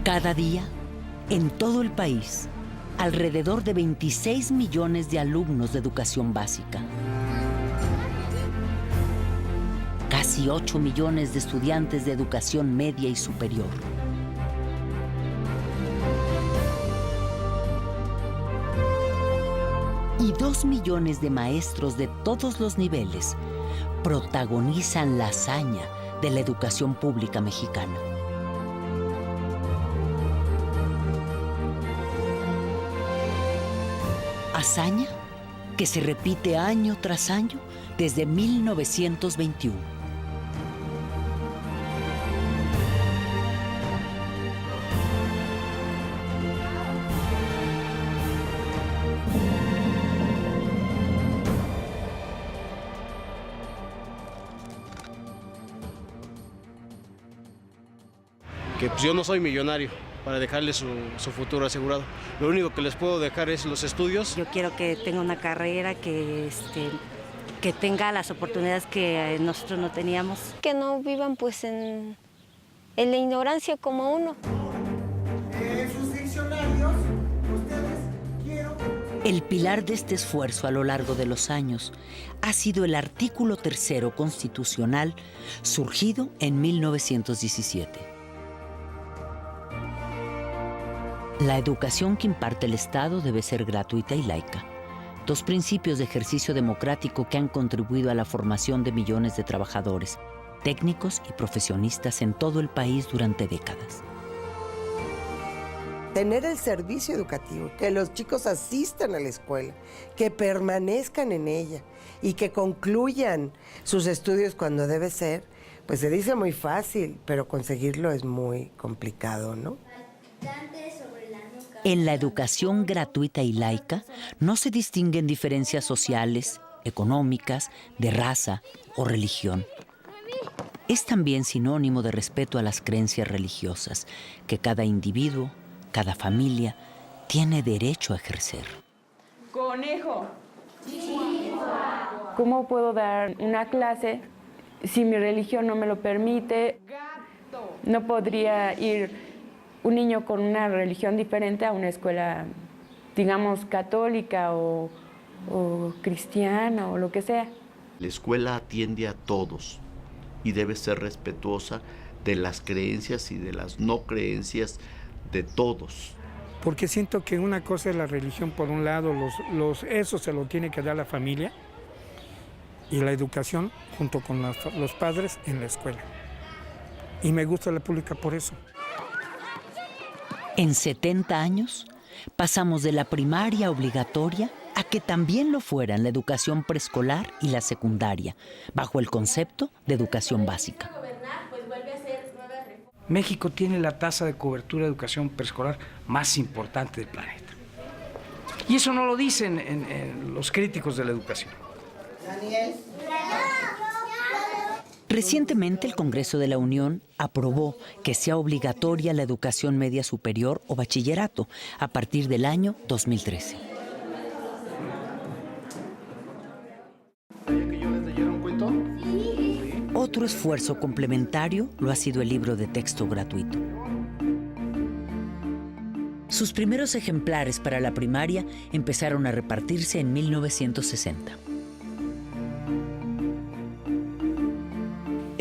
Cada día, en todo el país, alrededor de 26 millones de alumnos de educación básica. Casi 8 millones de estudiantes de educación media y superior. Y 2 millones de maestros de todos los niveles protagonizan la hazaña de la educación pública mexicana. Hazaña que se repite año tras año desde 1921. Que pues yo no soy millonario para dejarles su futuro asegurado. Lo único que les puedo dejar es los estudios. Yo quiero que tenga una carrera, que tenga las oportunidades que nosotros no teníamos. Que no vivan pues en la ignorancia como uno. Sus diccionarios, ustedes quiero... El pilar de este esfuerzo a lo largo de los años ha sido el artículo 3º constitucional surgido en 1917. La educación que imparte el Estado debe ser gratuita y laica. 2 principios de ejercicio democrático que han contribuido a la formación de millones de trabajadores, técnicos y profesionistas en todo el país durante décadas. Tener el servicio educativo, que los chicos asistan a la escuela, que permanezcan en ella y que concluyan sus estudios cuando debe ser, pues se dice muy fácil, pero conseguirlo es muy complicado, ¿no? En la educación gratuita y laica no se distinguen diferencias sociales, económicas, de raza o religión. Es también sinónimo de respeto a las creencias religiosas que cada individuo, cada familia, tiene derecho a ejercer. Conejo. ¿Cómo puedo dar una clase si mi religión no me lo permite? No podría ir un niño con una religión diferente a una escuela, digamos, católica o cristiana o lo que sea. La escuela atiende a todos y debe ser respetuosa de las creencias y de las no creencias de todos. Porque siento que una cosa es la religión por un lado, eso se lo tiene que dar la familia y la educación junto con los padres en la escuela. Y me gusta la pública por eso. En 70 años, pasamos de la primaria obligatoria a que también lo fuera en la educación preescolar y la secundaria, bajo el concepto de educación básica. México tiene la tasa de cobertura de educación preescolar más importante del planeta. Y eso no lo dicen en los críticos de la educación. Daniel. Recientemente el Congreso de la Unión aprobó que sea obligatoria la educación media superior o bachillerato a partir del año 2013. Otro esfuerzo complementario lo ha sido el libro de texto gratuito. Sus primeros ejemplares para la primaria empezaron a repartirse en 1960.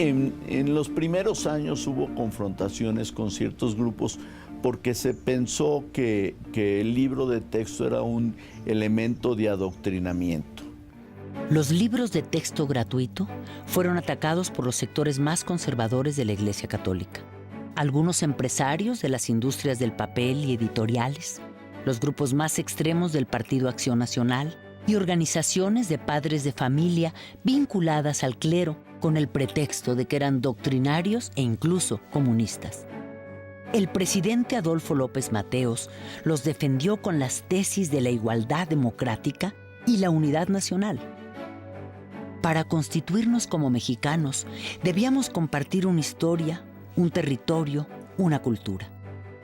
En los primeros años hubo confrontaciones con ciertos grupos porque se pensó que el libro de texto era un elemento de adoctrinamiento. Los libros de texto gratuito fueron atacados por los sectores más conservadores de la Iglesia Católica. Algunos empresarios de las industrias del papel y editoriales, los grupos más extremos del Partido Acción Nacional y organizaciones de padres de familia vinculadas al clero con el pretexto de que eran doctrinarios e incluso comunistas. El presidente Adolfo López Mateos los defendió con las tesis de la igualdad democrática y la unidad nacional. Para constituirnos como mexicanos, debíamos compartir una historia, un territorio, una cultura.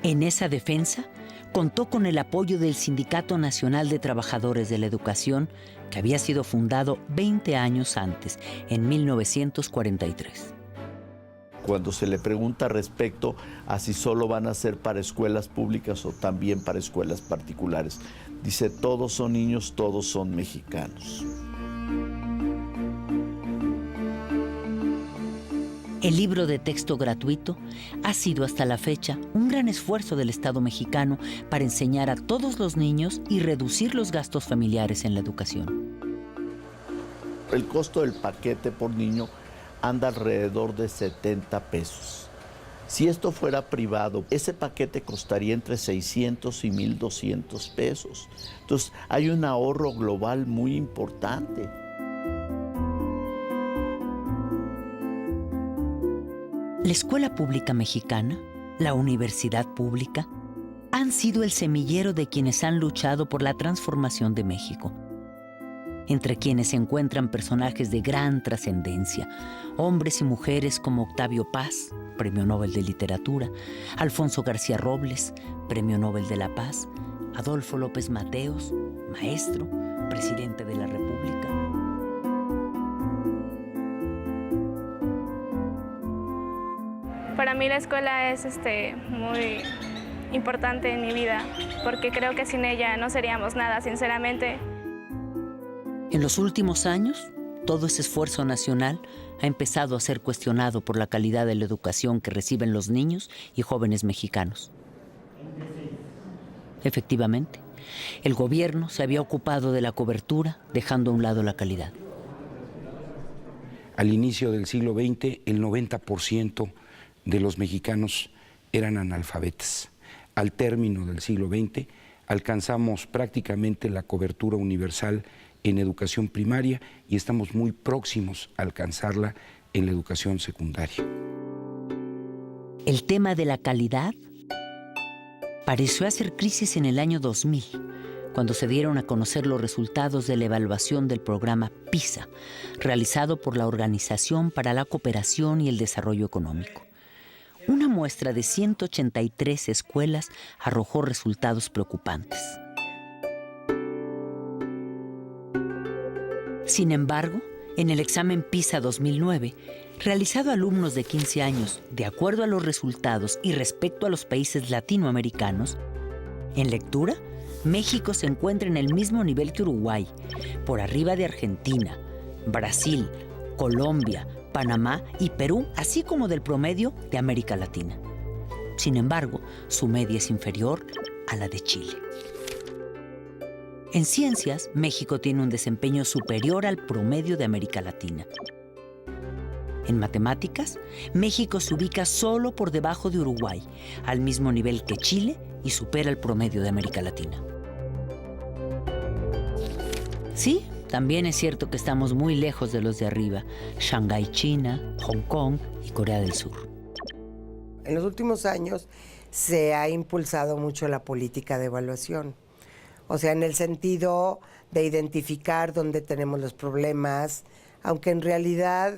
En esa defensa, contó con el apoyo del Sindicato Nacional de Trabajadores de la Educación, que había sido fundado 20 años antes, en 1943. cuando se le pregunta respecto a si solo van a ser para escuelas públicas o también para escuelas particulares, dice: todos son niños, todos son mexicanos. El libro de texto gratuito ha sido hasta la fecha un gran esfuerzo del Estado mexicano para enseñar a todos los niños y reducir los gastos familiares en la educación. El costo del paquete por niño anda alrededor de 70 pesos. Si esto fuera privado, ese paquete costaría entre 600 y 1,200 pesos. Entonces, hay un ahorro global muy importante. La escuela pública mexicana, la universidad pública, han sido el semillero de quienes han luchado por la transformación de México, entre quienes se encuentran personajes de gran trascendencia, hombres y mujeres como Octavio Paz, Premio Nobel de Literatura, Alfonso García Robles, Premio Nobel de la Paz, Adolfo López Mateos, maestro, presidente de la República. Para mí la escuela es muy importante en mi vida, porque creo que sin ella no seríamos nada, sinceramente. En los últimos años, todo ese esfuerzo nacional ha empezado a ser cuestionado por la calidad de la educación que reciben los niños y jóvenes mexicanos. Efectivamente, el gobierno se había ocupado de la cobertura, dejando a un lado la calidad. Al inicio del siglo XX, el 90% de los mexicanos eran analfabetas. Al término del siglo XX, alcanzamos prácticamente la cobertura universal en educación primaria y estamos muy próximos a alcanzarla en la educación secundaria. El tema de la calidad pareció hacer crisis en el año 2000, cuando se dieron a conocer los resultados de la evaluación del programa PISA, realizado por la Organización para la Cooperación y el Desarrollo Económico. Una muestra de 183 escuelas arrojó resultados preocupantes. Sin embargo, en el examen PISA 2009, realizado a alumnos de 15 años, de acuerdo a los resultados y respecto a los países latinoamericanos, en lectura, México se encuentra en el mismo nivel que Uruguay, por arriba de Argentina, Brasil, Colombia, Panamá y Perú, así como del promedio de América Latina. Sin embargo, su media es inferior a la de Chile. En ciencias, México tiene un desempeño superior al promedio de América Latina. En matemáticas, México se ubica solo por debajo de Uruguay, al mismo nivel que Chile, y supera el promedio de América Latina. Sí, también es cierto que estamos muy lejos de los de arriba, Shanghái, China, Hong Kong y Corea del Sur. En los últimos años se ha impulsado mucho la política de evaluación. O sea, en el sentido de identificar dónde tenemos los problemas, aunque en realidad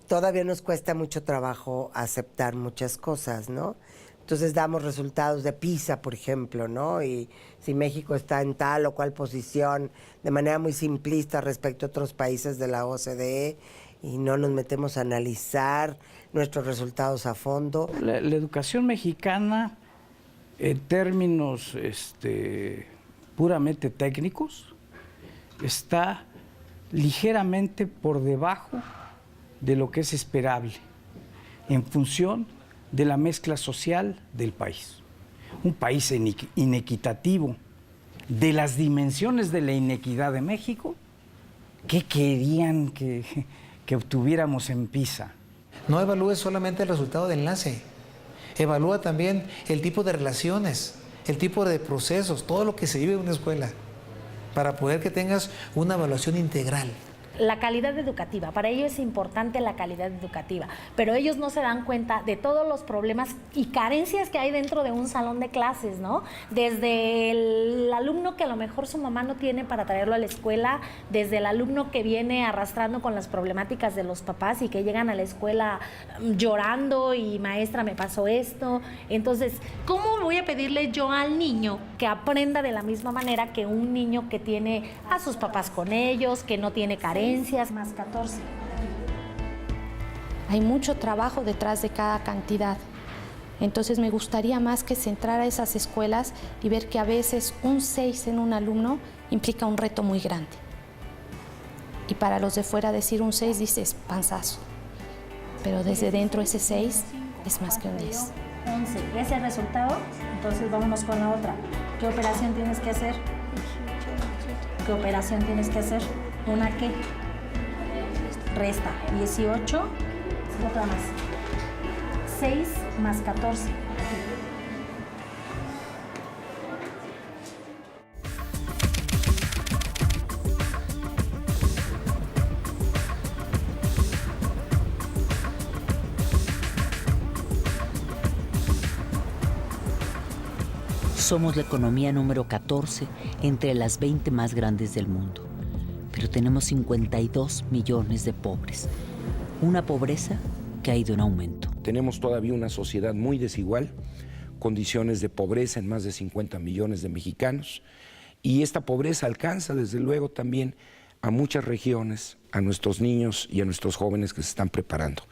todavía nos cuesta mucho trabajo aceptar muchas cosas, ¿no? Entonces damos resultados de PISA, por ejemplo, ¿no? Y si México está en tal o cual posición, de manera muy simplista respecto a otros países de la OCDE, y no nos metemos a analizar nuestros resultados a fondo. La educación mexicana, en términos puramente técnicos, está ligeramente por debajo de lo que es esperable en función de la mezcla social del país. Un país inequitativo, de las dimensiones de la inequidad de México, ¿qué querían que obtuviéramos en PISA? No evalúes solamente el resultado de enlace, evalúa también el tipo de relaciones, el tipo de procesos, todo lo que se vive en una escuela, para poder que tengas una evaluación integral. La calidad educativa, para ellos es importante la calidad educativa, pero ellos no se dan cuenta de todos los problemas y carencias que hay dentro de un salón de clases, ¿no? Desde el alumno que a lo mejor su mamá no tiene para traerlo a la escuela, desde el alumno que viene arrastrando con las problemáticas de los papás y que llegan a la escuela llorando y maestra me pasó esto. Entonces, ¿cómo voy a pedirle yo al niño que aprenda de la misma manera que un niño que tiene a sus papás con ellos, que no tiene carencias? Más 14. Hay mucho trabajo detrás de cada cantidad. Entonces me gustaría más que centrar a esas escuelas y ver que a veces un 6 en un alumno implica un reto muy grande. Y para los de fuera decir un 6 dices panzazo. Pero desde dentro ese 6 es más que un 10. 11. ¿Ves el resultado? Entonces vámonos con la otra. ¿Qué operación tienes que hacer? ¿Qué operación tienes que hacer? ¿Una qué? Resta. 18. Otra más. 6 más 14. Aquí. Somos la economía número 14 entre las 20 más grandes del mundo, pero tenemos 52 millones de pobres. Una pobreza que ha ido en aumento. Tenemos todavía una sociedad muy desigual, condiciones de pobreza en más de 50 millones de mexicanos, y esta pobreza alcanza desde luego también a muchas regiones, a nuestros niños y a nuestros jóvenes que se están preparando.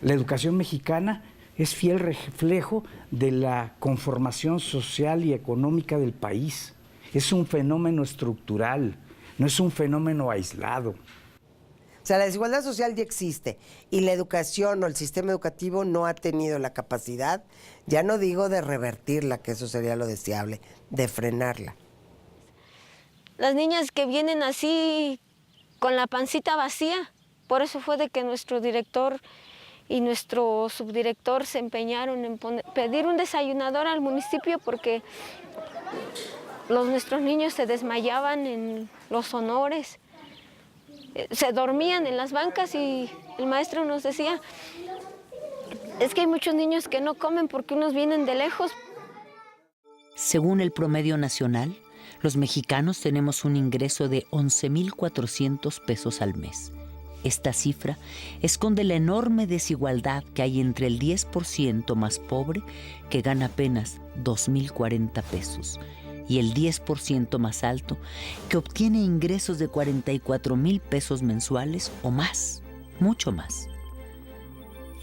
La educación mexicana es fiel reflejo de la conformación social y económica del país. Es un fenómeno estructural, no es un fenómeno aislado. O sea, la desigualdad social ya existe y la educación o el sistema educativo no ha tenido la capacidad, ya no digo de revertirla, que eso sería lo deseable, de frenarla. Las niñas que vienen así con la pancita vacía, por eso fue de que nuestro director y nuestro subdirector se empeñaron en pedir un desayunador al municipio porque nuestros niños se desmayaban en los honores. Se dormían en las bancas y el maestro nos decía, es que hay muchos niños que no comen porque unos vienen de lejos. Según el promedio nacional, los mexicanos tenemos un ingreso de 11,400 pesos al mes. Esta cifra esconde la enorme desigualdad que hay entre el 10% más pobre, que gana apenas 2,040 pesos, y el 10% más alto, que obtiene ingresos de 44,000 pesos mensuales o más, mucho más.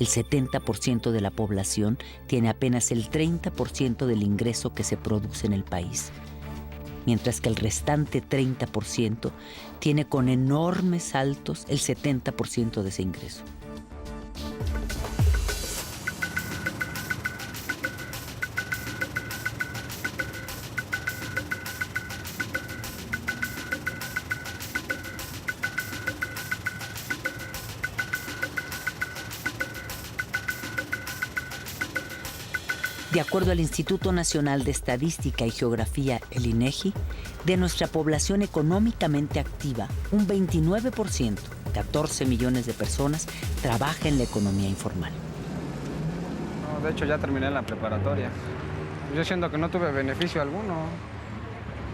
El 70% de la población tiene apenas el 30% del ingreso que se produce en el país, mientras que el restante 30% tiene con enormes saltos el 70% de ese ingreso. De acuerdo al Instituto Nacional de Estadística y Geografía, el INEGI, de nuestra población económicamente activa, un 29%, 14 millones de personas, trabaja en la economía informal. No, de hecho ya terminé la preparatoria. Yo siento que no tuve beneficio alguno,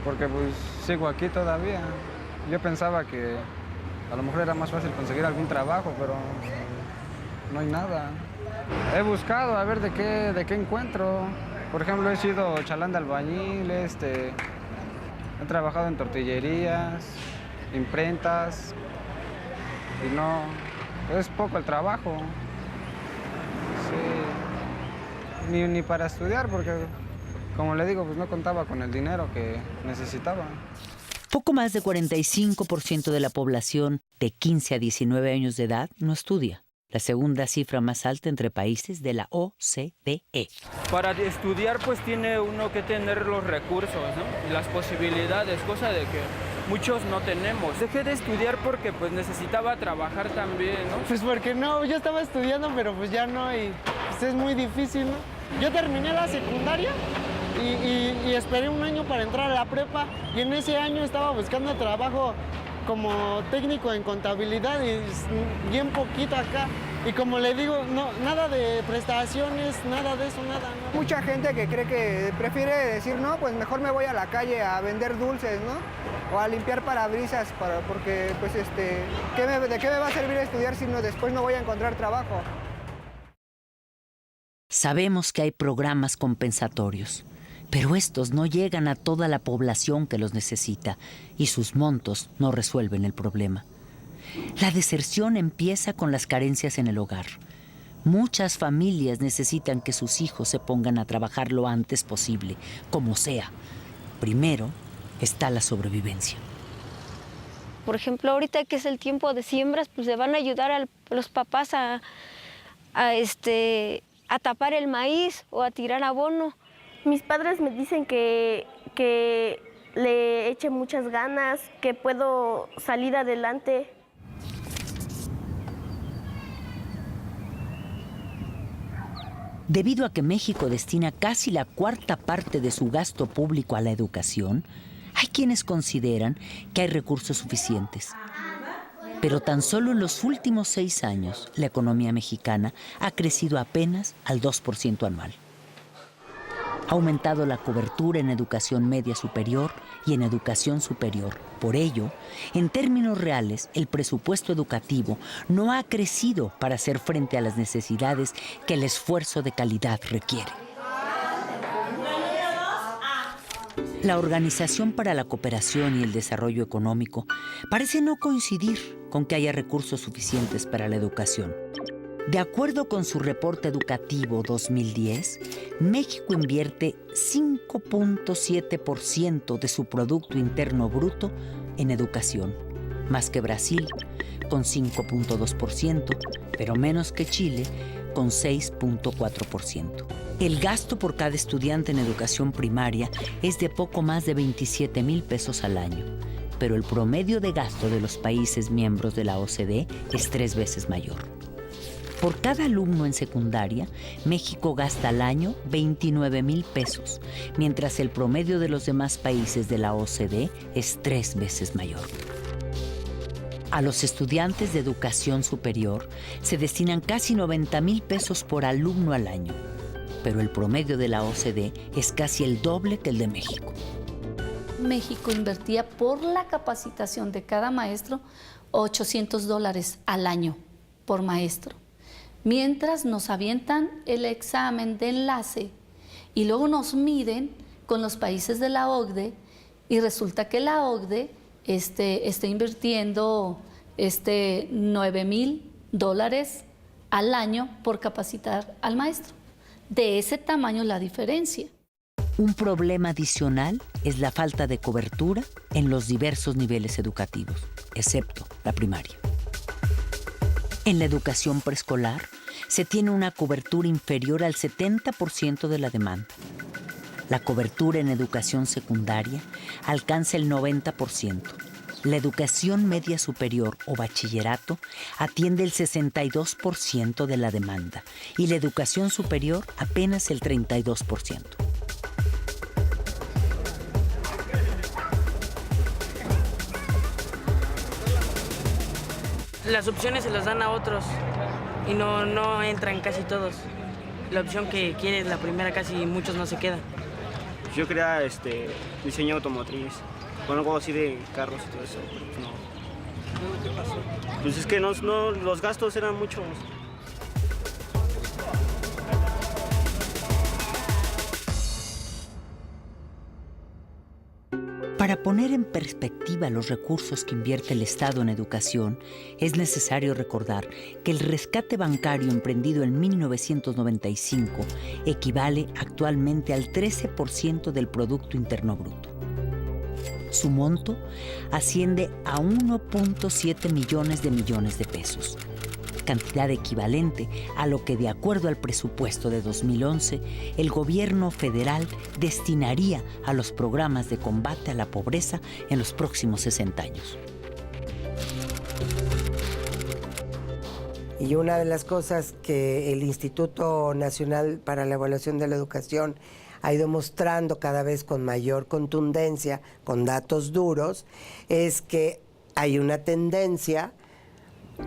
porque pues sigo aquí todavía. Yo pensaba que a lo mejor era más fácil conseguir algún trabajo, pero no hay nada. He buscado a ver de qué encuentro. Por ejemplo, he sido chalán de albañil, he trabajado en tortillerías, imprentas, y no, es poco el trabajo. Sí. Ni para estudiar, porque como le digo, pues no contaba con el dinero que necesitaba. Poco más de 45% de la población de 15 a 19 años de edad no estudia. La segunda cifra más alta entre países de la OCDE. Para estudiar pues tiene uno que tener los recursos, ¿no? Y las posibilidades, cosa de que muchos no tenemos. Dejé de estudiar porque pues necesitaba trabajar también, ¿no? Pues porque no, yo estaba estudiando pero pues ya no y pues es muy difícil, ¿no? Yo terminé la secundaria y esperé un año para entrar a la prepa y en ese año estaba buscando trabajo como técnico en contabilidad y bien poquito acá. Y como le digo, no, nada de prestaciones, nada de eso, nada. ¿No? Mucha gente que cree que prefiere decir, no, pues mejor me voy a la calle a vender dulces, ¿no? O a limpiar parabrisas, porque pues ¿de qué me va a servir estudiar si después no voy a encontrar trabajo? Sabemos que hay programas compensatorios, pero estos no llegan a toda la población que los necesita y sus montos no resuelven el problema. La deserción empieza con las carencias en el hogar. Muchas familias necesitan que sus hijos se pongan a trabajar lo antes posible, como sea. Primero está la sobrevivencia. Por ejemplo, ahorita que es el tiempo de siembras, pues le van a ayudar a los papás a tapar el maíz o a tirar abono. Mis padres me dicen que le eche muchas ganas, que puedo salir adelante. Debido a que México destina casi la cuarta parte de su gasto público a la educación, hay quienes consideran que hay recursos suficientes. Pero tan solo en los últimos 6 años, la economía mexicana ha crecido apenas al 2% anual. Ha aumentado la cobertura en educación media superior y en educación superior. Por ello, en términos reales, el presupuesto educativo no ha crecido para hacer frente a las necesidades que el esfuerzo de calidad requiere. La Organización para la Cooperación y el Desarrollo Económico parece no coincidir con que haya recursos suficientes para la educación. De acuerdo con su reporte educativo 2010, México invierte 5.7% de su Producto Interno Bruto en educación, más que Brasil, con 5.2%, pero menos que Chile, con 6.4%. El gasto por cada estudiante en educación primaria es de poco más de 27,000 pesos al año, pero el promedio de gasto de los países miembros de la OCDE es 3 veces mayor. Por cada alumno en secundaria, México gasta al año 29,000 pesos, mientras el promedio de los demás países de la OCDE es 3 veces mayor. A los estudiantes de educación superior se destinan casi 90,000 pesos por alumno al año, pero el promedio de la OCDE es casi el doble que el de México. México invertía por la capacitación de cada maestro $800 al año por maestro. Mientras nos avientan el examen de enlace y luego nos miden con los países de la OCDE y resulta que la OCDE está invirtiendo $9,000 al año por capacitar al maestro. De ese tamaño la diferencia. Un problema adicional es la falta de cobertura en los diversos niveles educativos, excepto la primaria. En la educación preescolar se tiene una cobertura inferior al 70% de la demanda. La cobertura en educación secundaria alcanza el 90%. La educación media superior o bachillerato atiende el 62% de la demanda y la educación superior apenas el 32%. Las opciones se las dan a otros y no entran casi todos. La opción que quieres, la primera, casi muchos no se quedan. Yo quería diseño automotriz, con algo así de carros y todo eso, pero no. Pues es que no, los gastos eran muchos. Para poner en perspectiva los recursos que invierte el Estado en educación, es necesario recordar que el rescate bancario emprendido en 1995 equivale actualmente al 13% del Producto Interno Bruto. Su monto asciende a 1.7 millones de pesos, cantidad equivalente a lo que, de acuerdo al presupuesto de 2011, el gobierno federal destinaría a los programas de combate a la pobreza en los próximos 60 años. Y una de las cosas que el Instituto Nacional para la Evaluación de la Educación ha ido mostrando cada vez con mayor contundencia, con datos duros, es que hay una tendencia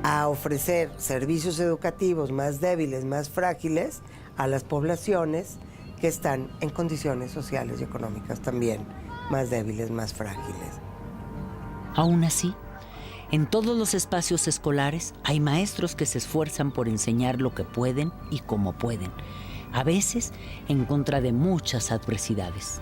a ofrecer servicios educativos más débiles, más frágiles a las poblaciones que están en condiciones sociales y económicas también más débiles, más frágiles. Aún así, en todos los espacios escolares hay maestros que se esfuerzan por enseñar lo que pueden y cómo pueden, a veces en contra de muchas adversidades.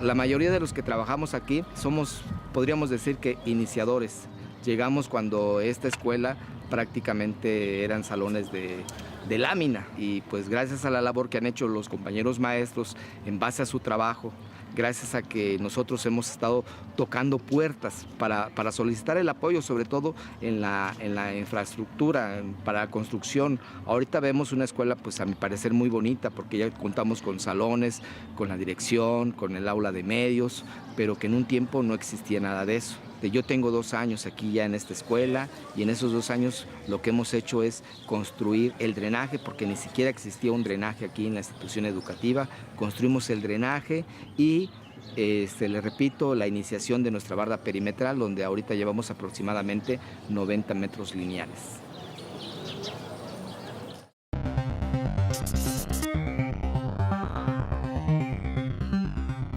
La mayoría de los que trabajamos aquí somos, podríamos decir que iniciadores. Llegamos cuando esta escuela prácticamente eran salones de lámina, y pues gracias a la labor que han hecho los compañeros maestros en base a su trabajo, gracias a que nosotros hemos estado tocando puertas para solicitar el apoyo, sobre todo en la infraestructura, para la construcción. Ahorita vemos una escuela, pues a mi parecer muy bonita, porque ya contamos con salones, con la dirección, con el aula de medios, pero que en un tiempo no existía nada de eso. Yo tengo 2 años aquí ya en esta escuela, y en esos 2 años lo que hemos hecho es construir el drenaje, porque ni siquiera existía un drenaje aquí en la institución educativa. Construimos el drenaje y, le repito, la iniciación de nuestra barda perimetral, donde ahorita llevamos aproximadamente 90 metros lineales.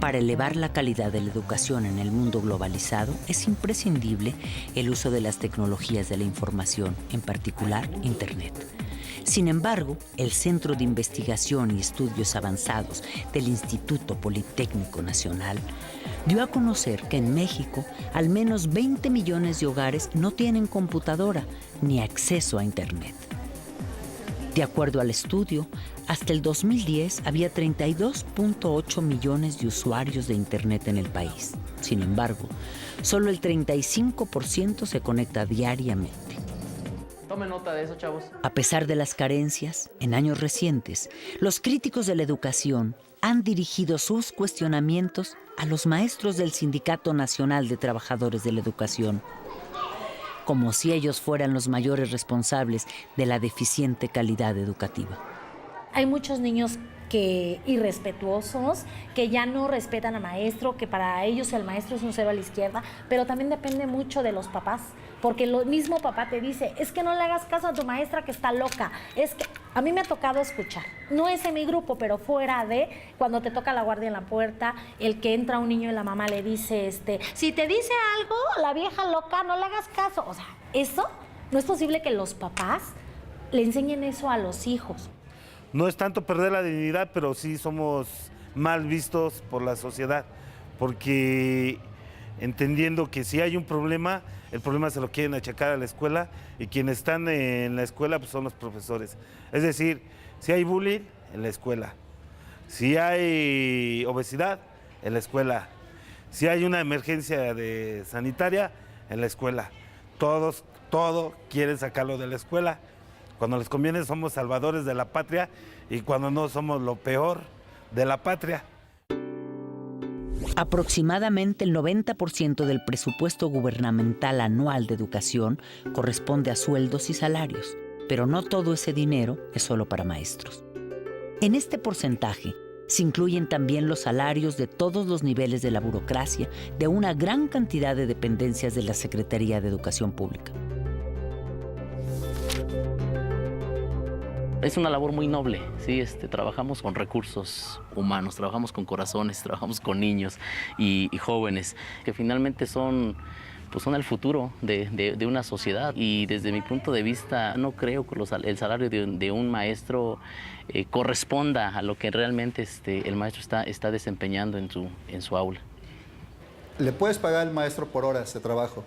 Para elevar la calidad de la educación en el mundo globalizado, es imprescindible el uso de las tecnologías de la información, en particular Internet. Sin embargo, el Centro de Investigación y Estudios Avanzados del Instituto Politécnico Nacional dio a conocer que en México al menos 20 millones de hogares no tienen computadora ni acceso a Internet. De acuerdo al estudio, hasta el 2010 había 32.8 millones de usuarios de Internet en el país. Sin embargo, solo el 35% se conecta diariamente. Tomen nota de eso, chavos. A pesar de las carencias, en años recientes, los críticos de la educación han dirigido sus cuestionamientos a los maestros del Sindicato Nacional de Trabajadores de la Educación, como si ellos fueran los mayores responsables de la deficiente calidad educativa. Hay muchos niños irrespetuosos, que ya no respetan al maestro, que para ellos el maestro es un cero a la izquierda, pero también depende mucho de los papás, porque el mismo papá te dice, es que no le hagas caso a tu maestra que está loca, es que a mí me ha tocado escuchar, no es en mi grupo, pero fuera de, cuando te toca la guardia en la puerta, el que entra un niño y la mamá le dice, si te dice algo, la vieja loca, no le hagas caso. O sea, eso no es posible que los papás le enseñen eso a los hijos. No es tanto perder la dignidad, pero sí somos mal vistos por la sociedad, porque entendiendo que si hay un problema, el problema se lo quieren achacar a la escuela, y quienes están en la escuela pues son los profesores. Es decir, si hay bullying, en la escuela. Si hay obesidad, en la escuela. Si hay una emergencia sanitaria, en la escuela. Todo quieren sacarlo de la escuela. Cuando les conviene somos salvadores de la patria, y cuando no somos lo peor de la patria. Aproximadamente el 90% del presupuesto gubernamental anual de educación corresponde a sueldos y salarios, pero no todo ese dinero es solo para maestros. En este porcentaje se incluyen también los salarios de todos los niveles de la burocracia de una gran cantidad de dependencias de la Secretaría de Educación Pública. Es una labor muy noble, ¿sí? Trabajamos con recursos humanos, trabajamos con corazones, trabajamos con niños y jóvenes, que finalmente son el futuro de una sociedad. Y desde mi punto de vista, no creo que el salario de un maestro corresponda a lo que realmente el maestro está desempeñando en su aula. Le puedes pagar al maestro por horas de trabajo,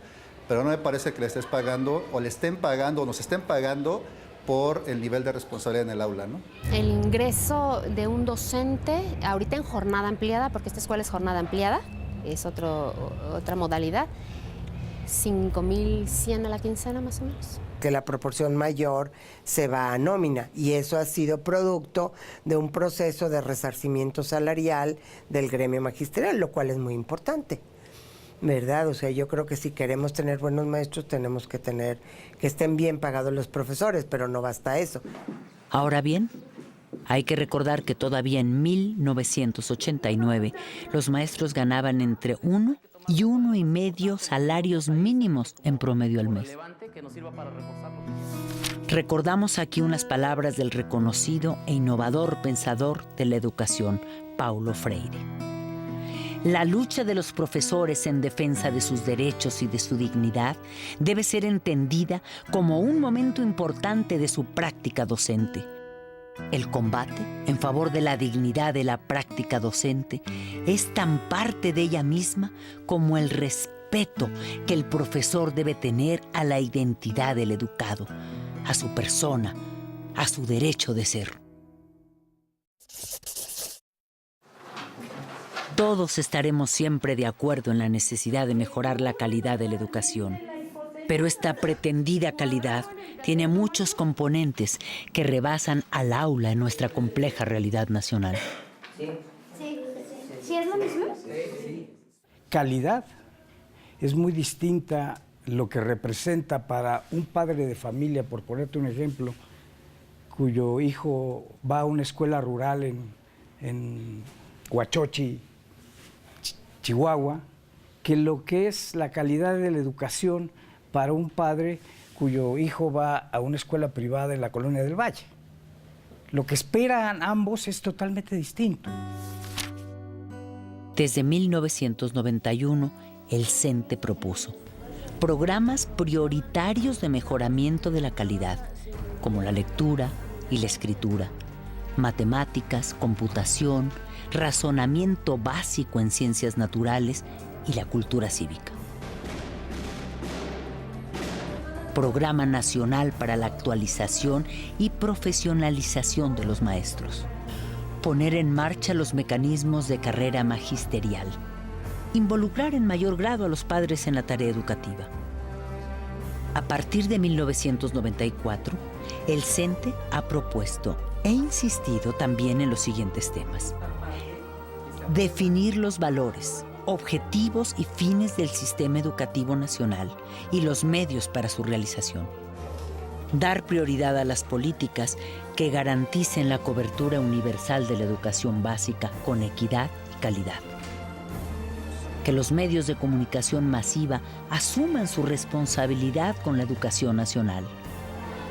pero no me parece que le estés pagando, o le estén pagando, o nos estén pagando por el nivel de responsabilidad en el aula, ¿no? El ingreso de un docente, ahorita en jornada ampliada, porque esta escuela es jornada ampliada, es otra modalidad, 5,100 a la quincena más o menos. Que la proporción mayor se va a nómina, y eso ha sido producto de un proceso de resarcimiento salarial del gremio magisterial, lo cual es muy importante, ¿verdad? O sea, yo creo que si queremos tener buenos maestros, tenemos que tener que estén bien pagados los profesores, pero no basta eso. Ahora bien, hay que recordar que todavía en 1989 los maestros ganaban entre 1 y 1,5 salarios mínimos en promedio al mes. Recordamos aquí unas palabras del reconocido e innovador pensador de la educación, Paulo Freire. La lucha de los profesores en defensa de sus derechos y de su dignidad debe ser entendida como un momento importante de su práctica docente. El combate en favor de la dignidad de la práctica docente es tan parte de ella misma como el respeto respeto que el profesor debe tener a la identidad del educado, a su persona, a su derecho de ser. Todos estaremos siempre de acuerdo en la necesidad de mejorar la calidad de la educación, pero esta pretendida calidad tiene muchos componentes que rebasan al aula en nuestra compleja realidad nacional. ¿Sí es lo mismo? Calidad es muy distinta lo que representa para un padre de familia, por ponerte un ejemplo, cuyo hijo va a una escuela rural en Huachochi, Chihuahua, que lo que es la calidad de la educación para un padre cuyo hijo va a una escuela privada en la Colonia del Valle. Lo que esperan ambos es totalmente distinto. Desde 1991, el CENTE propuso programas prioritarios de mejoramiento de la calidad, como la lectura y la escritura, matemáticas, computación, razonamiento básico en ciencias naturales y la cultura cívica. Programa Nacional para la Actualización y Profesionalización de los Maestros. Poner en marcha los mecanismos de carrera magisterial. Involucrar en mayor grado a los padres en la tarea educativa. A partir de 1994, el CENTE ha propuesto e insistido también en los siguientes temas. Definir los valores, objetivos y fines del sistema educativo nacional y los medios para su realización. Dar prioridad a las políticas que garanticen la cobertura universal de la educación básica con equidad y calidad. Que los medios de comunicación masiva asuman su responsabilidad con la educación nacional.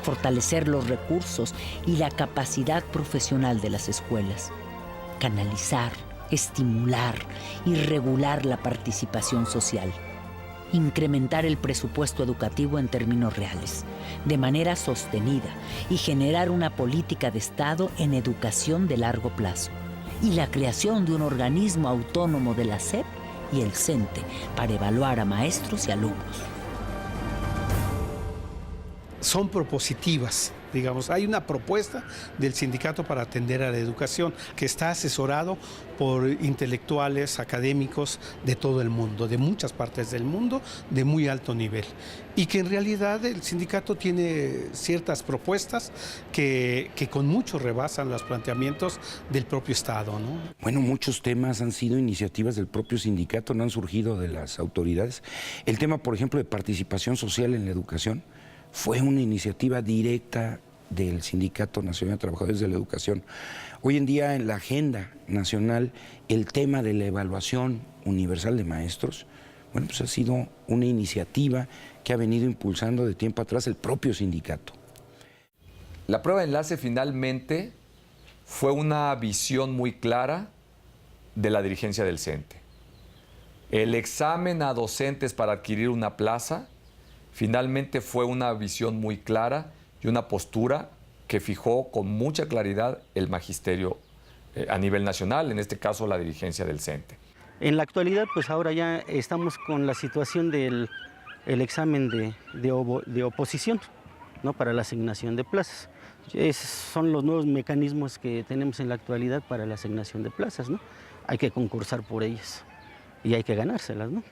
Fortalecer los recursos y la capacidad profesional de las escuelas. Canalizar, estimular y regular la participación social. Incrementar el presupuesto educativo en términos reales, de manera sostenida, y generar una política de Estado en educación de largo plazo. Y la creación de un organismo autónomo de la SEP y el CENTE para evaluar a maestros y alumnos. Son propositivas, digamos. Hay una propuesta del sindicato para atender a la educación que está asesorado por intelectuales, académicos de todo el mundo, de muchas partes del mundo, de muy alto nivel. Y que en realidad el sindicato tiene ciertas propuestas que con mucho rebasan los planteamientos del propio Estado, ¿no? Bueno, muchos temas han sido iniciativas del propio sindicato, no han surgido de las autoridades. El tema, por ejemplo, de participación social en la educación fue una iniciativa directa del Sindicato Nacional de Trabajadores de la Educación. Hoy en día en la agenda nacional el tema de la evaluación universal de maestros, bueno, pues ha sido una iniciativa que ha venido impulsando de tiempo atrás el propio sindicato. La prueba de enlace finalmente fue una visión muy clara de la dirigencia del CENTE. El examen a docentes para adquirir una plaza finalmente fue una visión muy clara y una postura que fijó con mucha claridad el magisterio a nivel nacional, en este caso la dirigencia del CENTE. En la actualidad, pues ahora ya estamos con la situación del examen de oposición, ¿no?, para la asignación de plazas. Son los nuevos mecanismos que tenemos en la actualidad para la asignación de plazas, ¿no? Hay que concursar por ellas y hay que ganárselas, ¿no?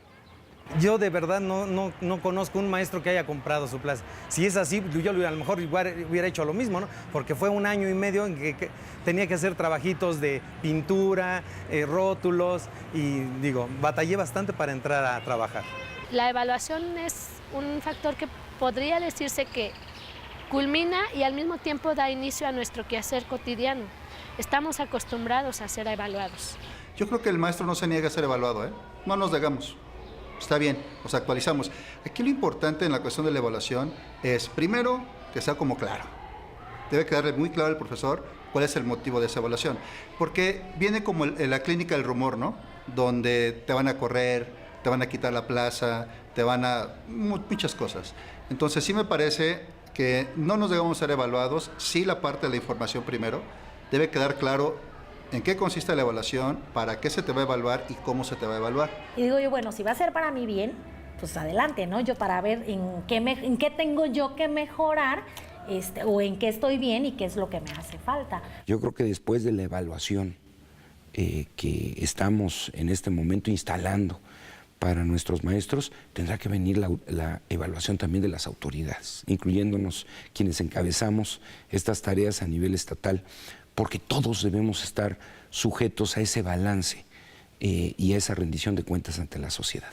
Yo de verdad no conozco un maestro que haya comprado su plaza. Si es así, yo a lo mejor hubiera hecho lo mismo, ¿no? Porque fue 1 año y medio en que tenía que hacer trabajitos de pintura, rótulos, y digo, batallé bastante para entrar a trabajar. La evaluación es un factor que podría decirse que culmina y al mismo tiempo da inicio a nuestro quehacer cotidiano. Estamos acostumbrados a ser evaluados. Yo creo que el maestro no se niega a ser evaluado, ¿eh? No nos negamos. Está bien, nos actualizamos. Aquí lo importante en la cuestión de la evaluación es, primero, que sea como claro. Debe quedarle muy claro al profesor cuál es el motivo de esa evaluación. Porque viene como en la clínica del rumor, ¿no? Donde te van a correr, te van a quitar la plaza, te van a... muchas cosas. Entonces sí me parece que no nos debemos ser evaluados, sí la parte de la información primero. Debe quedar claro en qué consiste la evaluación, para qué se te va a evaluar y cómo se te va a evaluar. Y digo yo, bueno, si va a ser para mi bien, pues adelante, ¿no? Yo para ver en qué tengo yo que mejorar, o en qué estoy bien y qué es lo que me hace falta. Yo creo que después de la evaluación que estamos en este momento instalando para nuestros maestros, tendrá que venir la evaluación también de las autoridades, incluyéndonos quienes encabezamos estas tareas a nivel estatal, porque todos debemos estar sujetos a ese balance y a esa rendición de cuentas ante la sociedad.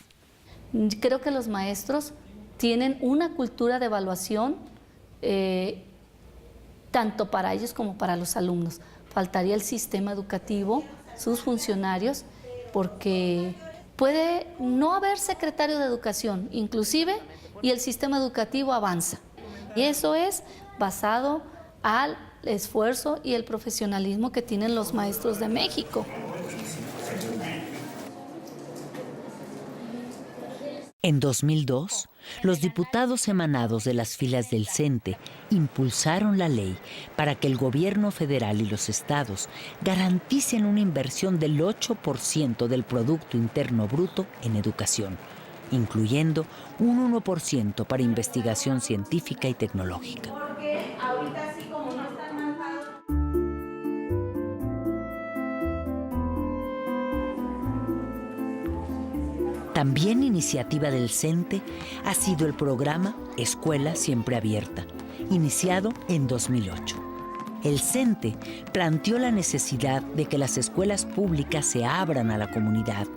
Creo que los maestros tienen una cultura de evaluación tanto para ellos como para los alumnos. Faltaría el sistema educativo, sus funcionarios, porque puede no haber secretario de educación, inclusive, y el sistema educativo avanza. Y eso es basado al esfuerzo y el profesionalismo que tienen los maestros de México. En 2002, los diputados emanados de las filas del CENTE impulsaron la ley para que el gobierno federal y los estados garanticen una inversión del 8% del Producto Interno Bruto en educación, incluyendo un 1% para investigación científica y tecnológica. También iniciativa del CENTE ha sido el programa Escuela Siempre Abierta, iniciado en 2008. El CENTE planteó la necesidad de que las escuelas públicas se abran a la comunidad,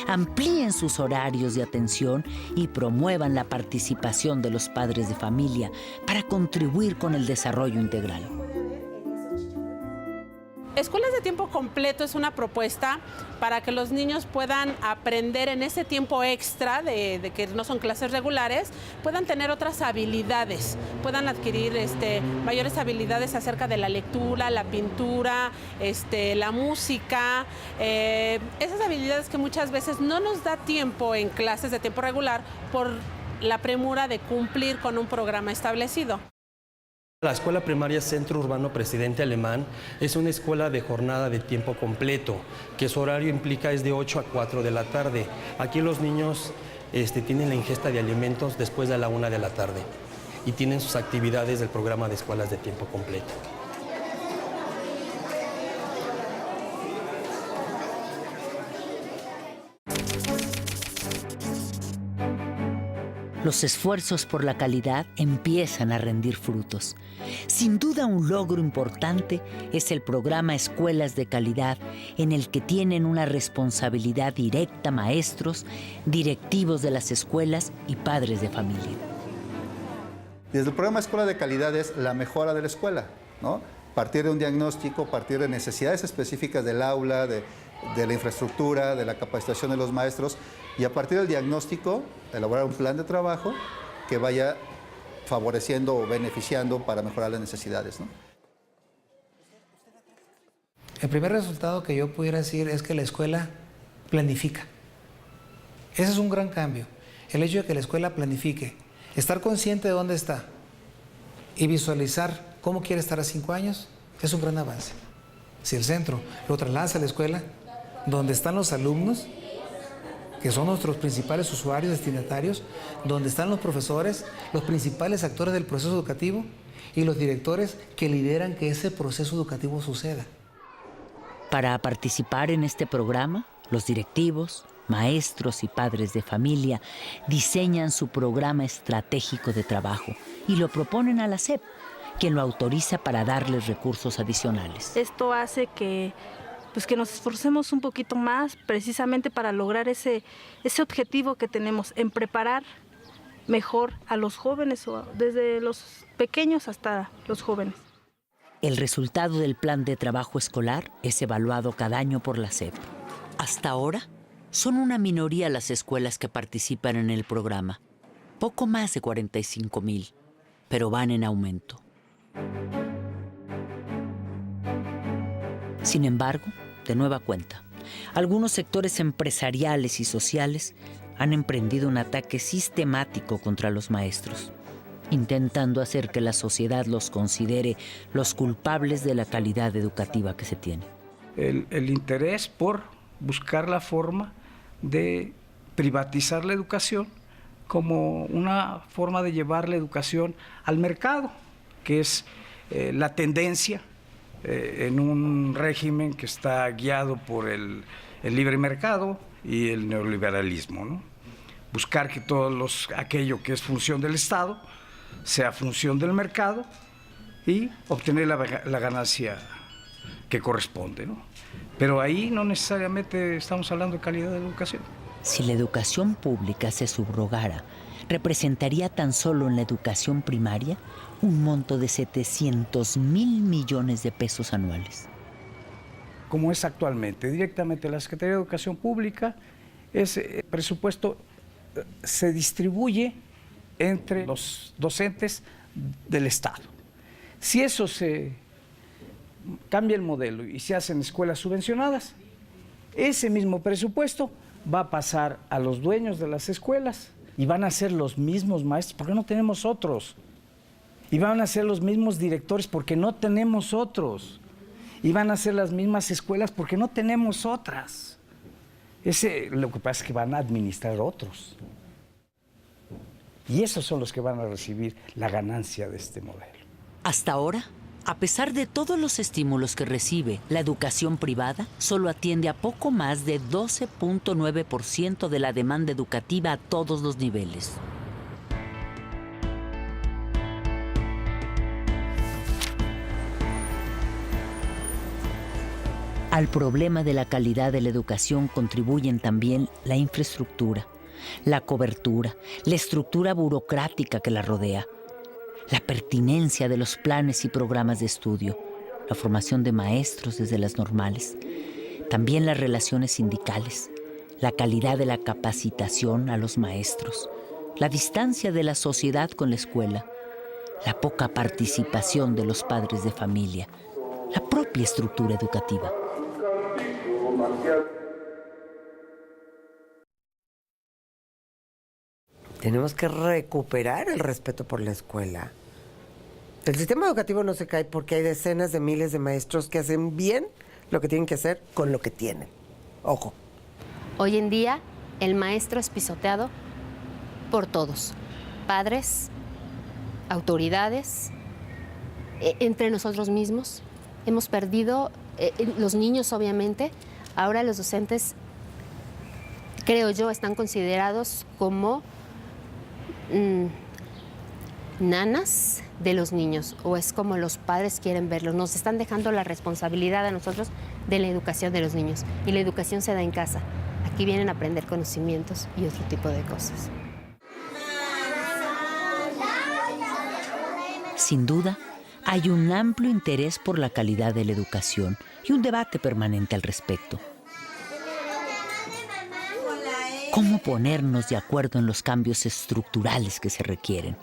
amplíen sus horarios de atención y promuevan la participación de los padres de familia para contribuir con el desarrollo integral. Escuelas de tiempo completo es una propuesta para que los niños puedan aprender en ese tiempo extra de que no son clases regulares, puedan tener otras habilidades, puedan adquirir mayores habilidades acerca de la lectura, la pintura, la música, esas habilidades que muchas veces no nos da tiempo en clases de tiempo regular por la premura de cumplir con un programa establecido. La Escuela Primaria Centro Urbano Presidente Alemán es una escuela de jornada de tiempo completo, que su horario implica es de 8 a 4 de la tarde. Aquí los niños tienen la ingesta de alimentos después de la 1 de la tarde y tienen sus actividades del programa de escuelas de tiempo completo. Los esfuerzos por la calidad empiezan a rendir frutos. Sin duda, un logro importante es el programa Escuelas de Calidad, en el que tienen una responsabilidad directa maestros, directivos de las escuelas y padres de familia. Desde el programa Escuela de Calidad es la mejora de la escuela, ¿no? Partir de un diagnóstico, partir de necesidades específicas del aula, de la infraestructura, de la capacitación de los maestros, y a partir del diagnóstico elaborar un plan de trabajo que vaya favoreciendo o beneficiando para mejorar las necesidades, ¿no? El primer resultado que yo pudiera decir es que la escuela planifica. Ese es un gran cambio. El hecho de que la escuela planifique, estar consciente de dónde está y visualizar cómo quiere estar a 5 años, es un gran avance. Si el centro lo traslada a la escuela, donde están los alumnos, que son nuestros principales usuarios, destinatarios, donde están los profesores, los principales actores del proceso educativo y los directores que lideran que ese proceso educativo suceda. Para participar en este programa, los directivos, maestros y padres de familia diseñan su programa estratégico de trabajo y lo proponen a la SEP, quien lo autoriza para darles recursos adicionales. Esto hace que nos esforcemos un poquito más precisamente para lograr ese objetivo que tenemos en preparar mejor a los jóvenes, desde los pequeños hasta los jóvenes. El resultado del plan de trabajo escolar es evaluado cada año por la SEP. Hasta ahora, son una minoría las escuelas que participan en el programa, poco más de 45,000, pero van en aumento. Sin embargo, de nueva cuenta, algunos sectores empresariales y sociales han emprendido un ataque sistemático contra los maestros, intentando hacer que la sociedad los considere los culpables de la calidad educativa que se tiene. El interés por buscar la forma de privatizar la educación como una forma de llevar la educación al mercado, que es la tendencia en un régimen que está guiado por el libre mercado y el neoliberalismo, ¿no? Buscar que aquello que es función del Estado sea función del mercado y obtener la ganancia que corresponde, ¿no? Pero ahí no necesariamente estamos hablando de calidad de educación. Si la educación pública se subrogara, representaría tan solo en la educación primaria un monto de 700,000 millones de pesos anuales. Como es actualmente, directamente la Secretaría de Educación Pública, ese presupuesto se distribuye entre los docentes del Estado. Si eso se cambia el modelo y se hacen escuelas subvencionadas, ese mismo presupuesto va a pasar a los dueños de las escuelas y van a ser los mismos maestros, porque no tenemos otros. Y van a ser los mismos directores, porque no tenemos otros. Y van a ser las mismas escuelas, porque no tenemos otras. Lo que pasa es que van a administrar otros. Y esos son los que van a recibir la ganancia de este modelo. Hasta ahora, a pesar de todos los estímulos que recibe, la educación privada solo atiende a poco más de 12.9% de la demanda educativa a todos los niveles. Al problema de la calidad de la educación contribuyen también la infraestructura, la cobertura, la estructura burocrática que la rodea, la pertinencia de los planes y programas de estudio, la formación de maestros desde las normales, también las relaciones sindicales, la calidad de la capacitación a los maestros, la distancia de la sociedad con la escuela, la poca participación de los padres de familia, la propia estructura educativa. Tenemos que recuperar el respeto por la escuela. El sistema educativo no se cae porque hay decenas de miles de maestros que hacen bien lo que tienen que hacer con lo que tienen. Ojo. Hoy en día, el maestro es pisoteado por todos. Padres, autoridades, entre nosotros mismos. Hemos perdido, los niños obviamente, ahora los docentes, creo yo, están considerados como nanas de los niños, o es como los padres quieren verlos. Nos están dejando la responsabilidad a nosotros de la educación de los niños, y la educación se da en casa. Aquí vienen a aprender conocimientos y otro tipo de cosas. Sin duda, hay un amplio interés por la calidad de la educación y un debate permanente al respecto. ¿Cómo ponernos de acuerdo en los cambios estructurales que se requieren?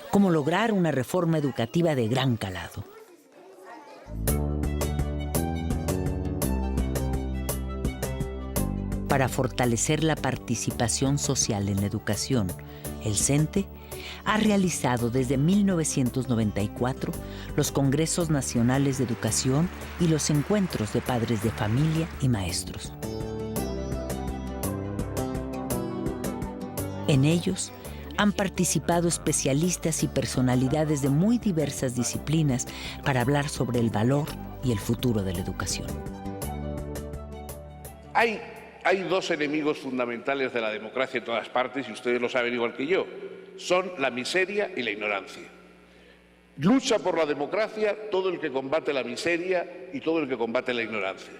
¿Cómo lograr una reforma educativa de gran calado? Para fortalecer la participación social en la educación, el CENTE ha realizado desde 1994 los Congresos Nacionales de Educación y los encuentros de padres de familia y maestros. En ellos han participado especialistas y personalidades de muy diversas disciplinas para hablar sobre el valor y el futuro de la educación. Hay dos enemigos fundamentales de la democracia en todas partes, y ustedes lo saben igual que yo. Son la miseria y la ignorancia. Lucha por la democracia todo el que combate la miseria y todo el que combate la ignorancia.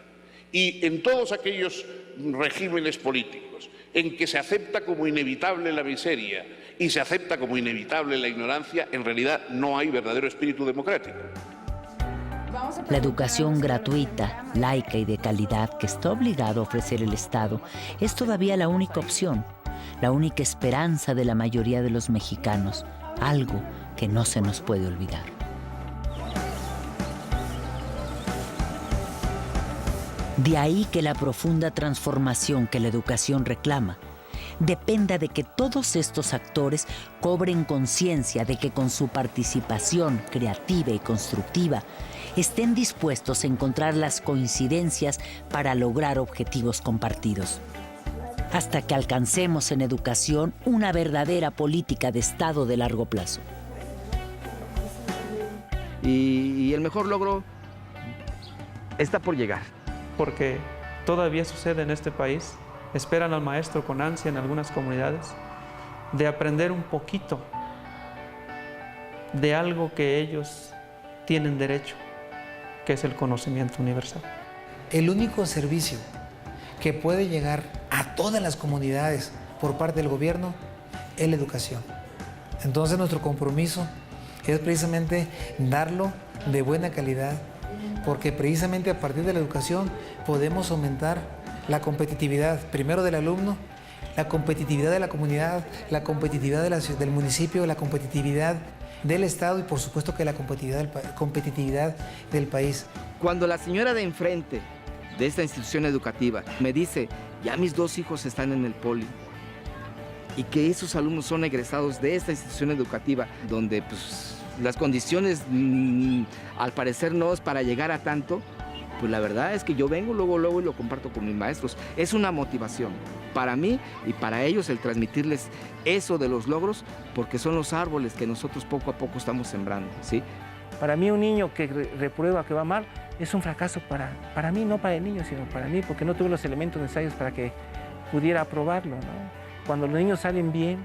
Y en todos aquellos regímenes políticos en que se acepta como inevitable la miseria y se acepta como inevitable la ignorancia, en realidad no hay verdadero espíritu democrático. La educación gratuita, laica y de calidad que está obligado a ofrecer el Estado es todavía la única opción, la única esperanza de la mayoría de los mexicanos, algo que no se nos puede olvidar. De ahí que la profunda transformación que la educación reclama dependa de que todos estos actores cobren conciencia de que con su participación creativa y constructiva estén dispuestos a encontrar las coincidencias para lograr objetivos compartidos. hasta que alcancemos en educación una verdadera política de Estado de largo plazo. Y el mejor logro está por llegar. Porque todavía sucede en este país, esperan al maestro con ansia en algunas comunidades, de aprender un poquito de algo que ellos tienen derecho, que es el conocimiento universal. El único servicio que puede llegar a todas las comunidades por parte del gobierno es la educación. Entonces nuestro compromiso es precisamente darlo de buena calidad, porque precisamente a partir de la educación podemos aumentar la competitividad, primero del alumno, la competitividad de la comunidad, la competitividad del municipio, la competitividad del Estado y por supuesto que la competitividad del país. Cuando la señora de enfrente de esta institución educativa me dice, ya mis 2 hijos están en el poli, y que esos alumnos son egresados de esta institución educativa, donde pues, las condiciones al parecer no es para llegar a tanto, pues la verdad es que yo vengo luego y lo comparto con mis maestros. Es una motivación para mí y para ellos el transmitirles eso de los logros, porque son los árboles que nosotros poco a poco estamos sembrando, ¿sí? Para mí un niño que reprueba, que va mal, es un fracaso para mí, no para el niño, sino para mí, porque no tuve los elementos necesarios para que pudiera aprobarlo, ¿no? Cuando los niños salen bien,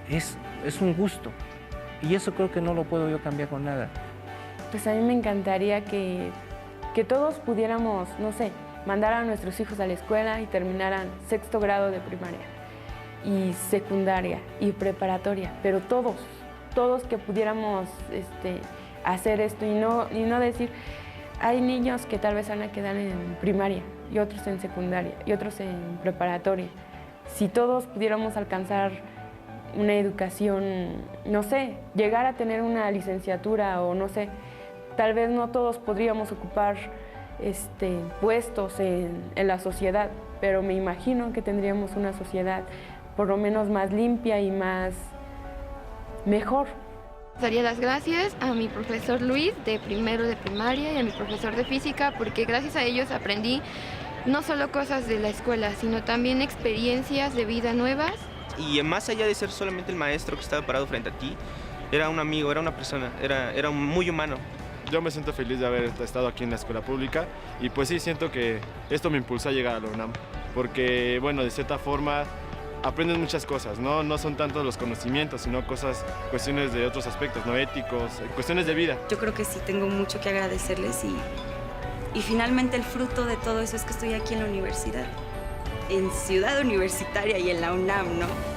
es un gusto. Y eso creo que no lo puedo yo cambiar con nada. Pues a mí me encantaría que todos pudiéramos, no sé, mandar a nuestros hijos a la escuela y terminaran 6º grado de primaria y secundaria y preparatoria, pero todos que pudiéramos hacer esto y no decir, hay niños que tal vez van a quedar en primaria y otros en secundaria y otros en preparatoria. Si todos pudiéramos alcanzar una educación, no sé, llegar a tener una licenciatura o no sé, tal vez no todos podríamos ocupar puestos en la sociedad, pero me imagino que tendríamos una sociedad por lo menos más limpia y mejor. Daría las gracias a mi profesor Luis de primero de primaria y a mi profesor de física, porque gracias a ellos aprendí no solo cosas de la escuela, sino también experiencias de vida nuevas. Y más allá de ser solamente el maestro que estaba parado frente a ti, era un amigo, era una persona, era muy humano. Yo me siento feliz de haber estado aquí en la escuela pública y pues sí, siento que esto me impulsó a llegar a la UNAM, porque bueno, de cierta forma aprendes muchas cosas, no son tanto los conocimientos, sino cuestiones de otros aspectos, no éticos, cuestiones de vida. Yo creo que sí tengo mucho que agradecerles y finalmente el fruto de todo eso es que estoy aquí en la universidad, en Ciudad Universitaria y en la UNAM, ¿no?